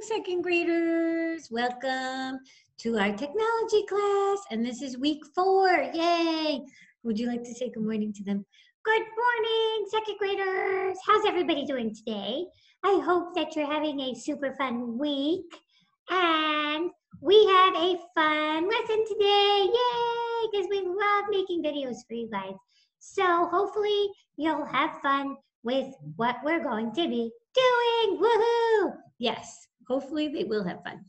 second graders. Welcome to our technology class. And this is week 4. Yay. Would you like to say good morning to them? Good morning, second graders. How's everybody doing today? I hope that you're having a super fun week. And we have a fun lesson today. Yay, because we love making videos for you guys. So hopefully you'll have fun with what we're going to be doing. Woohoo! Yes, hopefully they will have fun.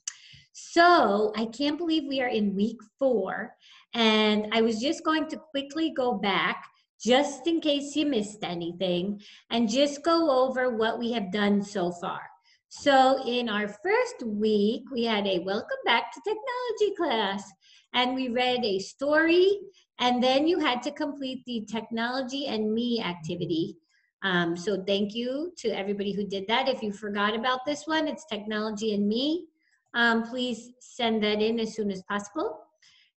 So I can't believe we are in week 4, and I was just going to quickly go back just in case you missed anything and just go over what we have done so far. So in our first week, we had a welcome back to technology class, and we read a story, and then you had to complete the technology and me activity. So thank you to everybody who did that. If you forgot about this one, it's technology and me. Please send that in as soon as possible.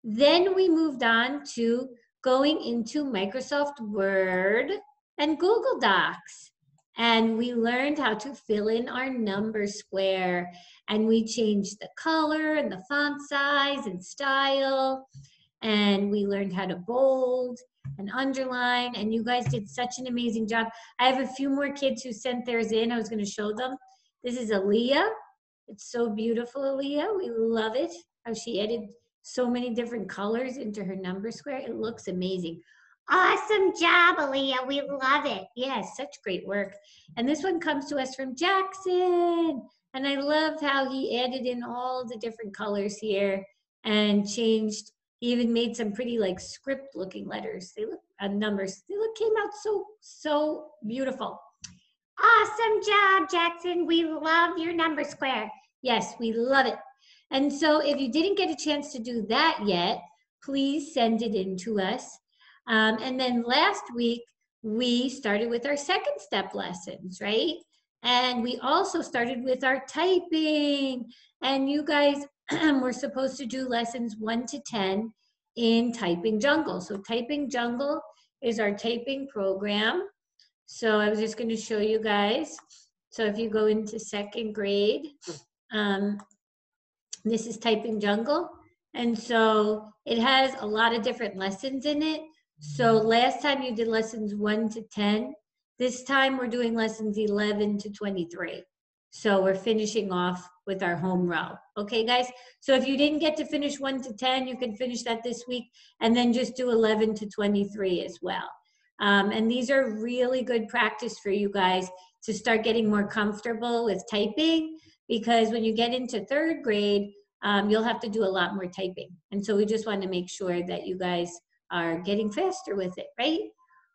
Then we moved on to going into Microsoft Word and Google Docs. And we learned how to fill in our number square. And we changed the color and the font size and style. And we learned how to bold and underline, and you guys did such an amazing job. I have a few more kids who sent theirs in. I was going to show them. This is Aaliyah. It's so beautiful, Aaliyah. We love it, how she added so many different colors into her number square. It looks amazing. Awesome job, Aaliyah. We love it. Yes, such great work. And this one comes to us from Jackson. And I love how he added in all the different colors here and changed. He even made some pretty like script looking letters. They look numbers. They look came out so beautiful. Awesome job, Jackson. We love your number square. Yes, we love it. And so if you didn't get a chance to do that yet, please send it in to us. And then last week, we started with our second step lessons, right? And we also started with our typing. And you guys we're supposed to do lessons 1 to 10 in Typing Jungle. So Typing Jungle is our typing program. So I was just going to show you guys. So if you go into second grade, this is Typing Jungle. And so it has a lot of different lessons in it. So last time you did lessons 1 to 10. This time we're doing lessons 11 to 23. So we're finishing off with our home row. Okay, guys? So if you didn't get to finish 1 to 10, you can finish that this week and then just do 11 to 23 as well. And these are really good practice for you guys to start getting more comfortable with typing, because when you get into 3rd grade, you'll have to do a lot more typing. And so we just want to make sure that you guys are getting faster with it, right?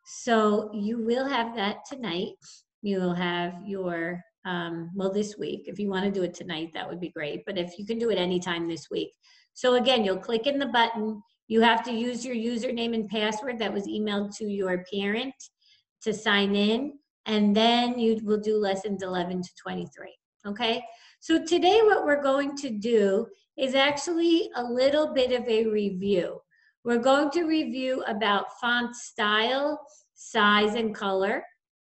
So you will have that tonight. You will have your well, this week. If you want to do it tonight, that would be great. But if you can do it anytime this week. So again, you'll click in the button. You have to use your username and password that was emailed to your parent to sign in. And then you will do lessons 11 to 23. Okay? So today what we're going to do is actually a little bit of a review. We're going to review about font style, size, and color.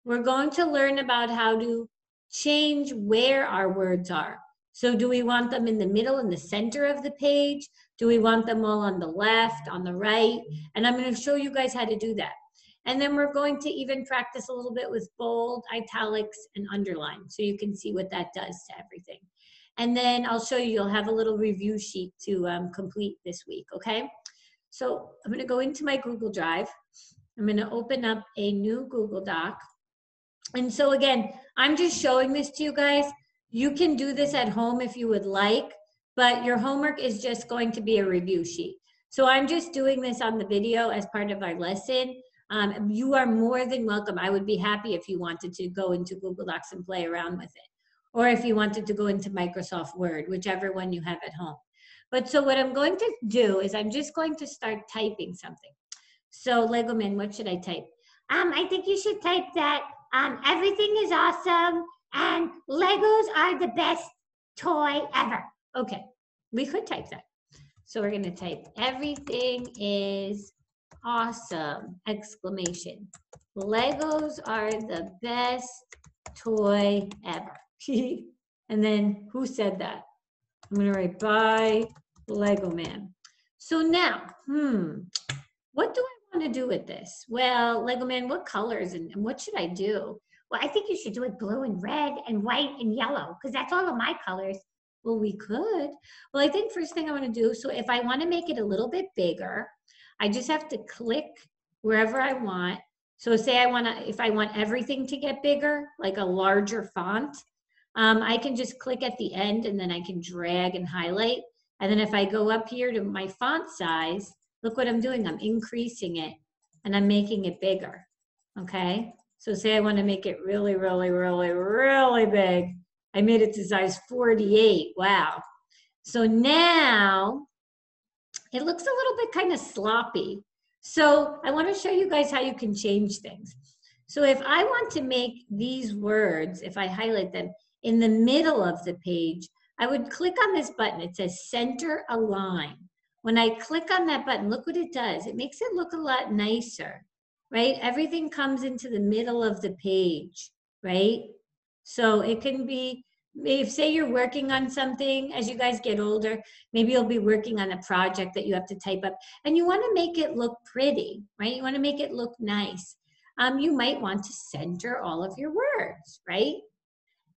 We're going to learn about how to change where our words are. So do we want them in the middle, in the center of the page? Do we want them all on the left, on the right? And I'm going to show you guys how to do that. And then we're going to even practice a little bit with bold, italics, and underline, so you can see what that does to everything. And then I'll show you, you'll have a little review sheet to complete this week, okay? So I'm going to go into my Google Drive. I'm going to open up a new Google Doc. And so again, I'm just showing this to you guys. You can do this at home if you would like, but your homework is just going to be a review sheet. So I'm just doing this on the video as part of our lesson. You are more than welcome. I would be happy if you wanted to go into Google Docs and play around with it, or if you wanted to go into Microsoft Word, whichever one you have at home. But so what I'm going to do is I'm just going to start typing something. So Legoman, what should I type? I think you should type that everything is awesome and Legos are the best toy ever. Okay, we could type that. So we're going to type everything is awesome, exclamation. Legos are the best toy ever. And then who said that? I'm going to write by Lego Man. So now, what do I want to do with this? Well, Lego Man, what colors and what should I do? Well, I think you should do it blue and red and white and yellow because that's all of my colors. Well, we could. Well, I think first thing I want to do, so if I want to make it a little bit bigger, I just have to click wherever I want. So say if I want everything to get bigger, like a larger font, I can just click at the end and then I can drag and highlight. And then if I go up here to my font size, look what I'm doing. I'm increasing it and I'm making it bigger, okay? So say I want to make it really, really, really, really big. I made it to size 48, wow. So now it looks a little bit kind of sloppy. So I want to show you guys how you can change things. So if I want to make these words, if I highlight them in the middle of the page, I would click on this button. It says Center Align. When I click on that button, look what it does. It makes it look a lot nicer, right? Everything comes into the middle of the page, right? So it can be, if say you're working on something, as you guys get older, maybe you'll be working on a project that you have to type up and you want to make it look pretty, right? You want to make it look nice. You might want to center all of your words, right?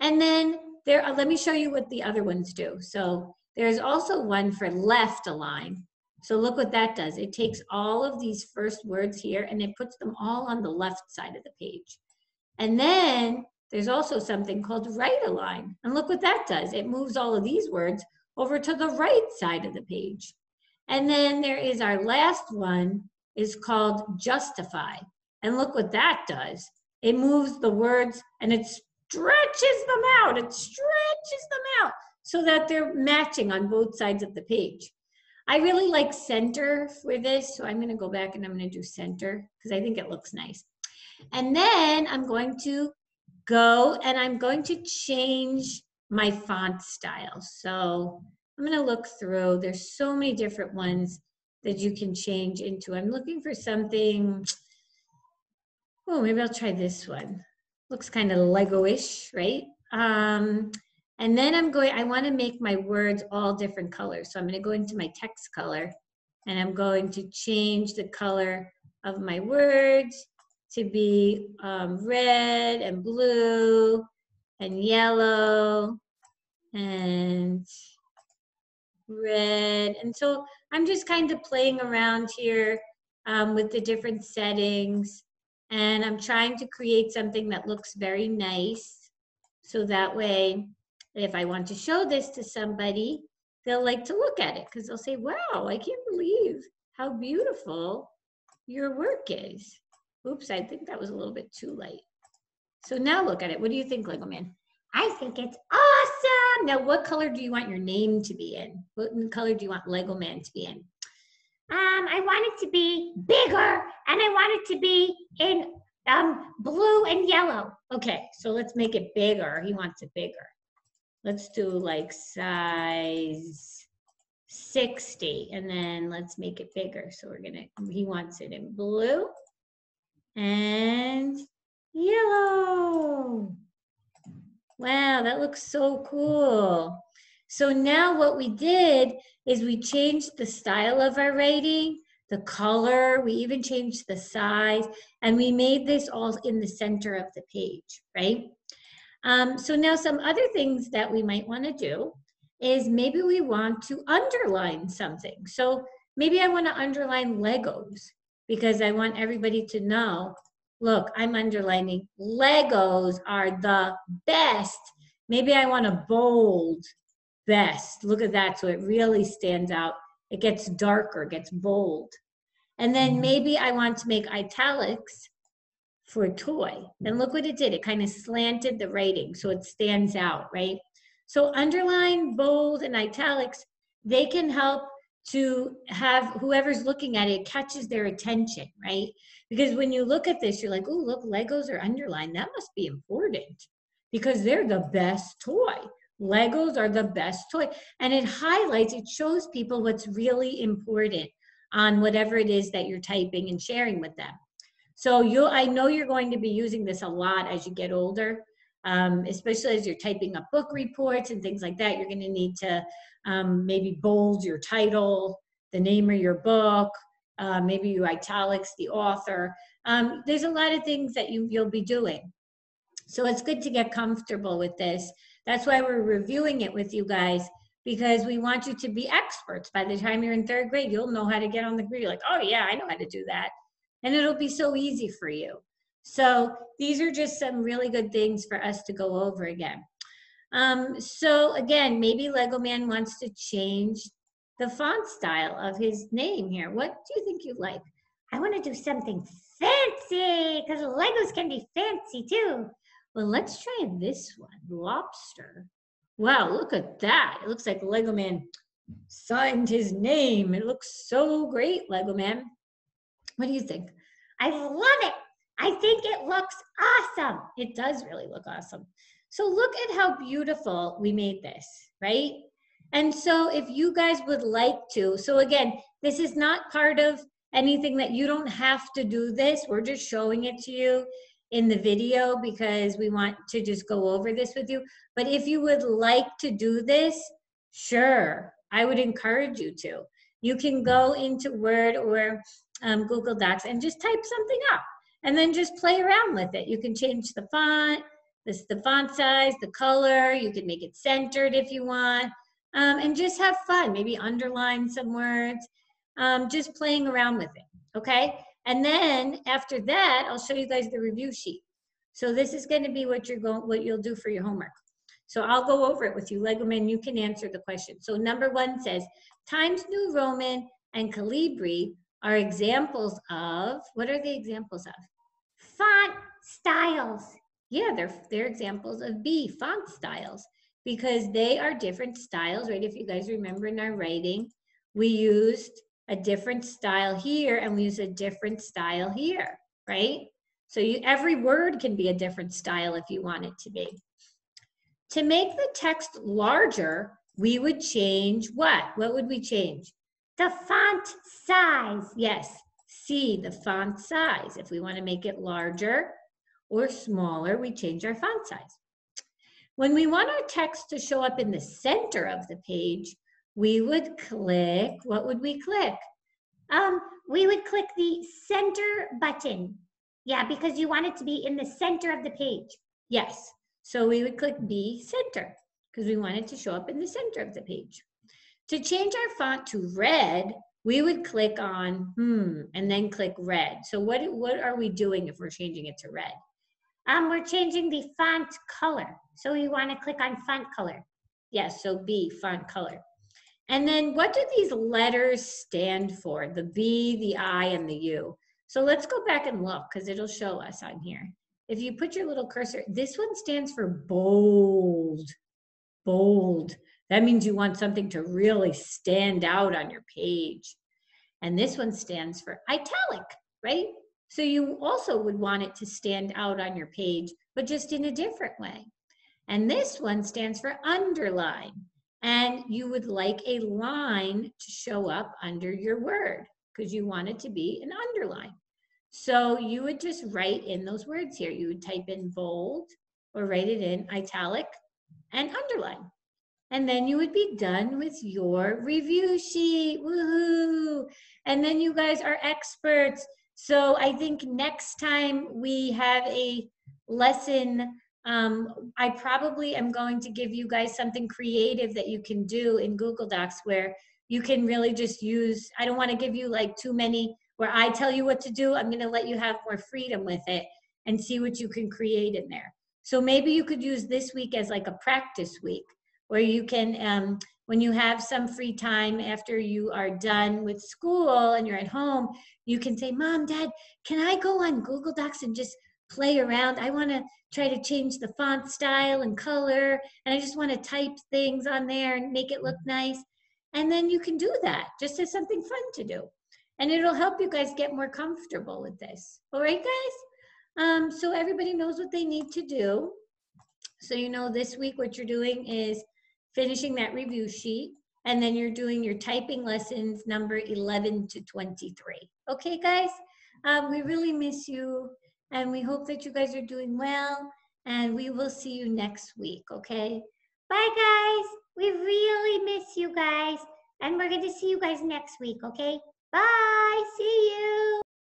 And then let me show you what the other ones do. So there's also one for left align. So look what that does. It takes all of these first words here and it puts them all on the left side of the page. And then there's also something called right align. And look what that does. It moves all of these words over to the right side of the page. And then there is our last one is called justify. And look what that does. It moves the words and it stretches them out. It stretches them out so that they're matching on both sides of the page. I really like center for this. So I'm going to go back and I'm going to do center because I think it looks nice. And then I'm going to go and I'm going to change my font style. So I'm going to look through. There's so many different ones that you can change into. I'm looking for something. Oh, maybe I'll try this one. Looks kind of Lego-ish, right? And then I want to make my words all different colors. So I'm going to go into my text color and I'm going to change the color of my words to be red and blue and yellow and red. And so I'm just kind of playing around here with the different settings. And I'm trying to create something that looks very nice. So that way, if I want to show this to somebody, they'll like to look at it because they'll say, wow, I can't believe how beautiful your work is. Oops, I think that was a little bit too light. So now look at it. What do you think, Lego Man? I think it's awesome. Now, what color do you want your name to be in? What color do you want Lego Man to be in? I want it to be bigger and I want it to be in blue and yellow. Okay, so let's make it bigger. He wants it bigger. Let's do like size 60 and then let's make it bigger. So he wants it in blue and yellow. Wow, that looks so cool. So now what we did is we changed the style of our writing, the color, we even changed the size, and we made this all in the center of the page, right? So now some other things that we might want to do is maybe we want to underline something. So maybe I want to underline Legos because I want everybody to know, look, I'm underlining Legos are the best. Maybe I want to bold best. Look at that. So it really stands out. It gets darker, gets bold. And then maybe I want to make italics for toy. And look what it did. It kind of slanted the writing so it stands out, right? So underline, bold, and italics, they can help to have whoever's looking at it catches their attention, right? Because when you look at this, you're like, oh, look, Legos are underlined. That must be important because they're the best toy. Legos are the best toy. And it highlights, it shows people what's really important on whatever it is that you're typing and sharing with them. So I know you're going to be using this a lot as you get older. especially as you're typing up book reports and things like that. You're going to need to maybe bold your title, the name of your book, maybe you italics the author. There's a lot of things that you'll be doing. So it's good to get comfortable with this. That's why we're reviewing it with you guys, because we want you to be experts. By the time you're in 3rd grade, you'll know how to get on the computer. You're like, oh yeah, I know how to do that. And it'll be so easy for you. So these are just some really good things for us to go over again. So again, maybe Lego Man wants to change the font style of his name here. What do you think you'd like? I want to do something fancy, because Legos can be fancy too. Well, let's try this one, lobster. Wow, look at that. It looks like Lego Man signed his name. It looks so great, Lego Man. What do you think? I love it. I think it looks awesome. It does really look awesome. So look at how beautiful we made this, right? And so if you guys would like to, so again, this is not part of anything that you don't have to do this. We're just showing it to you in the video because we want to just go over this with you. But if you would like to do this, sure, I would encourage you to. You can go into Word or Google Docs and just type something up and then just play around with it. You can change the font, the font size, the color. You can make it centered if you want, and just have fun. Maybe underline some words, just playing around with it, okay? And then after that, I'll show you guys the review sheet. So this is going to be what you'll do for your homework. So I'll go over it with you. Lego Man, you can answer the question. So number 1 says, Times New Roman and Calibri are examples of, what are they examples of? Font styles. Yeah, they're examples of B, font styles, because they are different styles, right? If you guys remember in our writing, we used a different style here and we use a different style here, right? So every word can be a different style if you want it to be. To make the text larger, we would change what? What would we change? The font size. Yes, C, the font size. If we want to make it larger or smaller, we change our font size. When we want our text to show up in the center of the page, we would click, what would we click? We would click the center button. Yeah, because you want it to be in the center of the page. Yes, so we would click B, center, because we want it to show up in the center of the page. To change our font to red, we would click on, and then click red. So what are we doing if we're changing it to red? We're changing the font color. So we want to click on font color. Yes, so B, font color. And then what do these letters stand for? The B, the I, and the U. So let's go back and look because it'll show us on here. If you put your little cursor, this one stands for bold. Bold. That means you want something to really stand out on your page. And this one stands for italic, right? So you also would want it to stand out on your page, but just in a different way. And this one stands for underline. And you would like a line to show up under your word because you want it to be an underline. So you would just write in those words here. You would type in bold or write it in italic and underline. And then you would be done with your review sheet. Woohoo! And then you guys are experts. So I think next time we have a lesson, I probably am going to give you guys something creative that you can do in Google Docs where you can really just use, I don't want to give you like too many where I tell you what to do. I'm going to let you have more freedom with it and see what you can create in there. So maybe you could use this week as like a practice week where you can, when you have some free time after you are done with school and you're at home, you can say, Mom, Dad, can I go on Google Docs and just play around? I want to try to change the font style and color, and I just want to type things on there and make it look nice. And then you can do that just as something fun to do. And it'll help you guys get more comfortable with this. All right, guys? So everybody knows what they need to do. So you know this week what you're doing is finishing that review sheet, and then you're doing your typing lessons number 11 to 23. Okay, guys? We really miss you, and we hope that you guys are doing well. and we will see you next week, okay? Bye, guys. We really miss you guys, and we're going to see you guys next week, okay? Bye. See you.